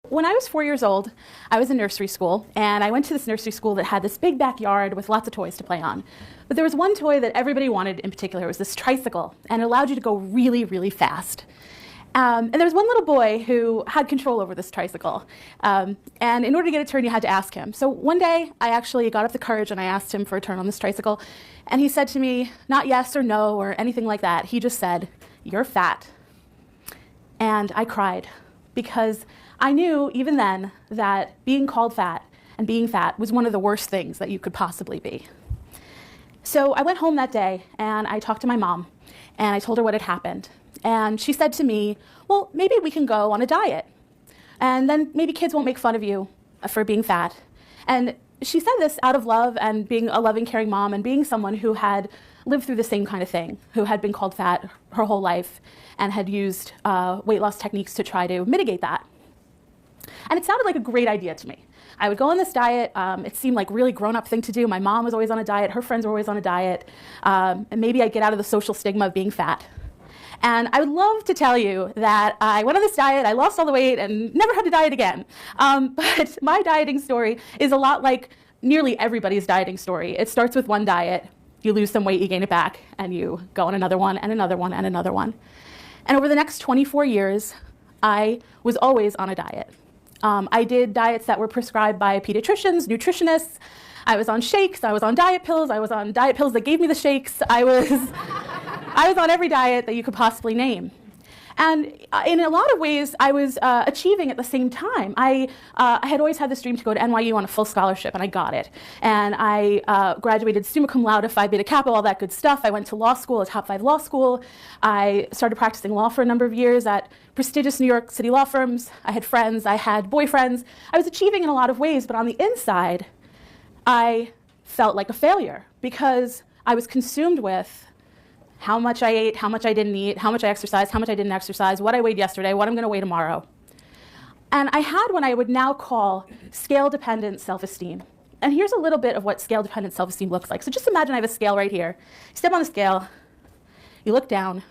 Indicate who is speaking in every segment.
Speaker 1: When I was 4 years old, I was in nursery school, and I went to this nursery school that had this big backyard with lots of toys to play on. But there was one toy that everybody wanted in particular. It was this tricycle, and it allowed you to go really, really fast. And there was one little boy who had control over this tricycle. And in order to get a turn, you had to ask him. So one day, I actually got up the courage and I asked him for a turn on this tricycle. And he said to me, not yes or no or anything like that. He just said, "You're fat." And I cried because I knew even then that being called fat and being fat was one of the worst things that you could possibly be. So I went home that day and I talked to my mom and I told her what had happened. And she said to me, well, maybe we can go on a diet. And then maybe kids won't make fun of you for being fat. And she said this out of love and being a loving, caring mom and being someone who had lived through the same kind of thing, who had been called fat her whole life and had used weight loss techniques to try to mitigate that. And it sounded like a great idea to me. I would go on this diet. It seemed like a really grown-up thing to do. My mom was always on a diet. Her friends were always on a diet. And maybe I'd get out of the social stigma of being fat. And I would love to tell you that I went on this diet, I lost all the weight, and never had to diet again. But my dieting story is a lot like nearly everybody's dieting story. It starts with one diet, you lose some weight, you gain it back, and you go on another one, and another one, and another one. And over the next 24 years, I was always on a diet. I did diets that were prescribed by pediatricians, nutritionists. I was on shakes, I was on diet pills, I was on diet pills that gave me the shakes. I was on every diet that you could possibly name. And in a lot of ways, I was achieving at the same time. I had always had this dream to go to NYU on a full scholarship, and I got it. And I graduated summa cum laude, Phi Beta Kappa, all that good stuff. I went to law school, a top 5 law school. I started practicing law for a number of years at prestigious New York City law firms. I had friends, I had boyfriends. I was achieving in a lot of ways, but on the inside, I felt like a failure because I was consumed with how much I ate, how much I didn't eat, how much I exercised, how much I didn't exercise, what I weighed yesterday, what I'm going to weigh tomorrow. And I had what I would now call scale-dependent self-esteem. And here's a little bit of what scale-dependent self-esteem looks like. So just imagine I have a scale right here. You step on the scale, you look down,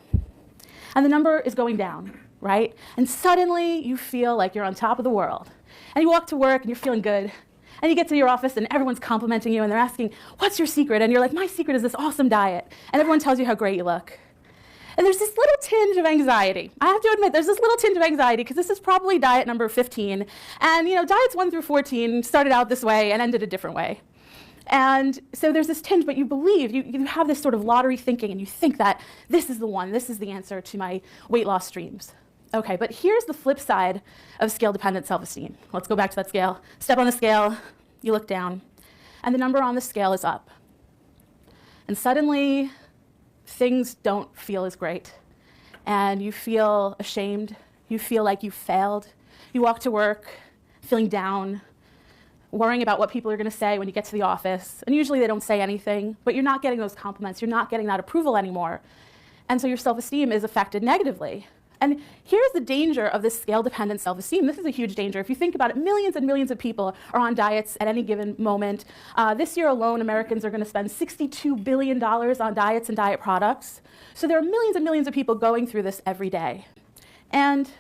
Speaker 1: and the number is going down, right? And suddenly you feel like you're on top of the world. And you walk to work and you're feeling good. And you get to your office and everyone's complimenting you and they're asking, what's your secret? And you're like, my secret is this awesome diet. And everyone tells you how great you look. And there's this little tinge of anxiety. I have to admit, there's this little tinge of anxiety because this is probably diet number 15. And diets 1 through 14 started out this way and ended a different way. And so there's this tinge, but you believe, you have this sort of lottery thinking and you think that this is the one, this is the answer to my weight loss dreams. Okay, but here's the flip side of scale-dependent self-esteem. Let's go back to that scale. Step on the scale, you look down, and the number on the scale is up. And suddenly, things don't feel as great. And you feel ashamed. You feel like you failed. You walk to work feeling down, worrying about what people are going to say when you get to the office. And usually they don't say anything, but you're not getting those compliments. You're not getting that approval anymore. And so your self-esteem is affected negatively. And here's the danger of this scale-dependent self-esteem. This is a huge danger. If you think about it, millions and millions of people are on diets at any given moment. This year alone, Americans are going to spend $62 billion on diets and diet products. So there are millions and millions of people going through this every day. And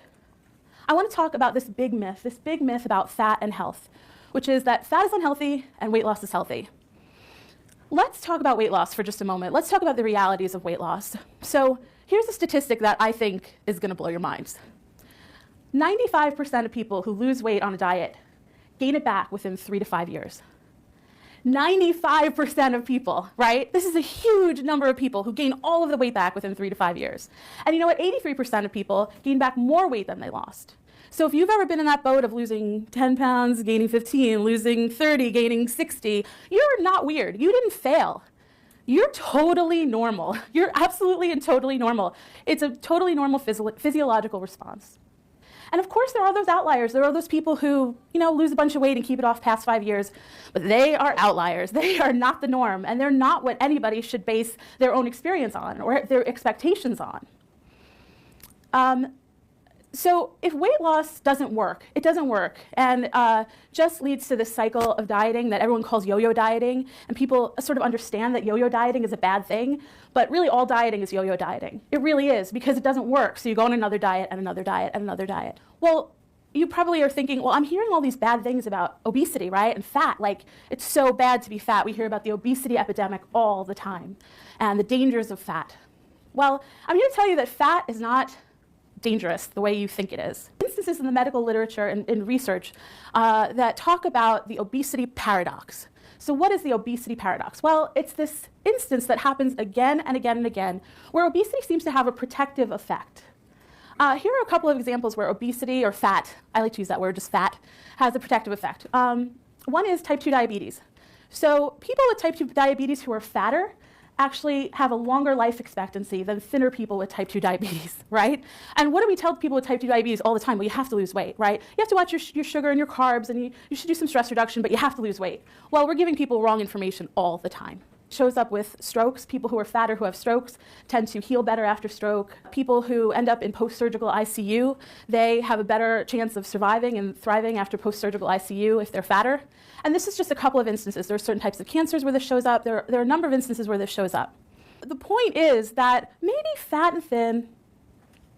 Speaker 1: I want to talk about this big myth about fat and health, which is that fat is unhealthy and weight loss is healthy. Let's talk about weight loss for just a moment. Let's talk about the realities of weight loss. So here's a statistic that I think is going to blow your minds. 95% of people who lose weight on a diet gain it back within 3 to 5 years. 95% of people, right? This is a huge number of people who gain all of the weight back within 3 to 5 years. And you know what? 83% of people gain back more weight than they lost. So if you've ever been in that boat of losing 10 pounds, gaining 15, losing 30, gaining 60, you're not weird. You didn't fail. You're totally normal. You're absolutely and totally normal. It's a totally normal physiological response. And of course, there are those outliers. There are those people who, lose a bunch of weight and keep it off past 5 years. But they are outliers. They are not the norm. And they're not what anybody should base their own experience on or their expectations on. So if weight loss doesn't work, it doesn't work, and just leads to this cycle of dieting that everyone calls yo-yo dieting, and people sort of understand that yo-yo dieting is a bad thing, but really all dieting is yo-yo dieting. It really is, because it doesn't work, so you go on another diet and another diet and another diet. Well, you probably are thinking, well, I'm hearing all these bad things about obesity, right? And fat, like it's so bad to be fat. We hear about the obesity epidemic all the time and the dangers of fat. Well, I'm here to tell you that fat is not dangerous the way you think it is. Instances in the medical literature and in research that talk about the obesity paradox. So what is the obesity paradox? Well, it's this instance that happens again and again and again where obesity seems to have a protective effect. Here are a couple of examples where obesity or fat, I like to use that word, just fat, has a protective effect. One is type 2 diabetes. So people with type 2 diabetes who are fatter actually have a longer life expectancy than thinner people with type 2 diabetes, right? And what do we tell people with type 2 diabetes all the time? Well, you have to lose weight, right? You have to watch your sugar and your carbs, and you should do some stress reduction, but you have to lose weight. Well, we're giving people wrong information all the time. Shows up with strokes. People who are fatter who have strokes tend to heal better after stroke. People who end up in post-surgical ICU, they have a better chance of surviving and thriving after post-surgical ICU if they're fatter. And this is just a couple of instances. There are certain types of cancers where this shows up. There are a number of instances where this shows up. The point is that maybe fat and thin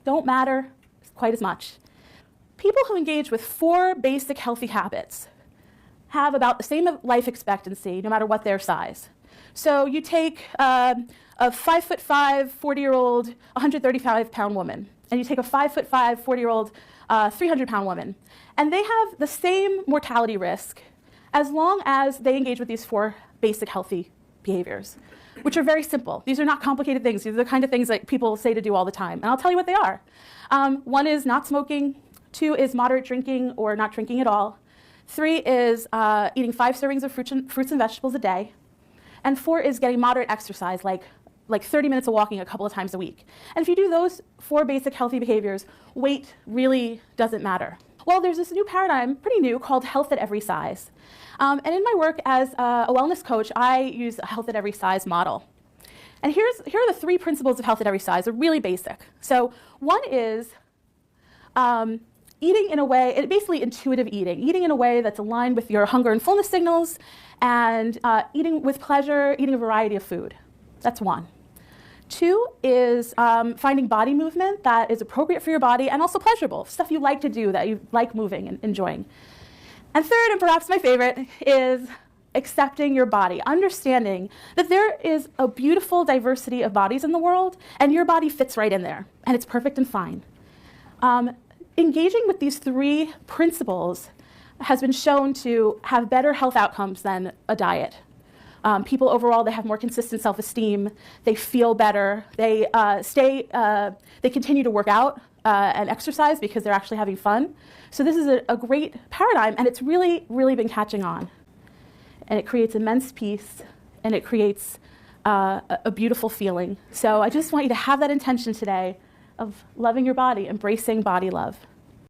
Speaker 1: don't matter quite as much. People who engage with 4 basic healthy habits have about the same life expectancy no matter what their size. So you take a 5'5", 40-year-old, 135-pound woman, and you take a 5'5", 40-year-old, 300-pound woman, and they have the same mortality risk as long as they engage with these 4 basic healthy behaviors, which are very simple. These are not complicated things. These are the kind of things that people say to do all the time, and I'll tell you what they are. 1 is not smoking. 2 is moderate drinking or not drinking at all. 3 is eating 5 servings of fruits and vegetables a day. And 4 is getting moderate exercise, like 30 minutes of walking a couple of times a week. And if you do those 4 basic healthy behaviors, weight really doesn't matter. Well, there's this new paradigm, pretty new, called health at every size. And in my work as a wellness coach, I use a health at every size model. And here are the 3 principles of health at every size. They're really basic. So 1 is eating in a way, basically intuitive eating in a way that's aligned with your hunger and fullness signals, and eating with pleasure, eating a variety of food. That's 1. 2 is finding body movement that is appropriate for your body and also pleasurable, stuff you like to do, that you like moving and enjoying. And 3rd, and perhaps my favorite, is accepting your body, understanding that there is a beautiful diversity of bodies in the world, and your body fits right in there, and it's perfect and fine. Engaging with these 3 principles has been shown to have better health outcomes than a diet. People overall, they have more consistent self-esteem, they feel better, they continue to work out and exercise because they're actually having fun. So this is a great paradigm, and it's really, really been catching on. And it creates immense peace, and it creates a beautiful feeling. So I just want you to have that intention today of loving your body, embracing body love.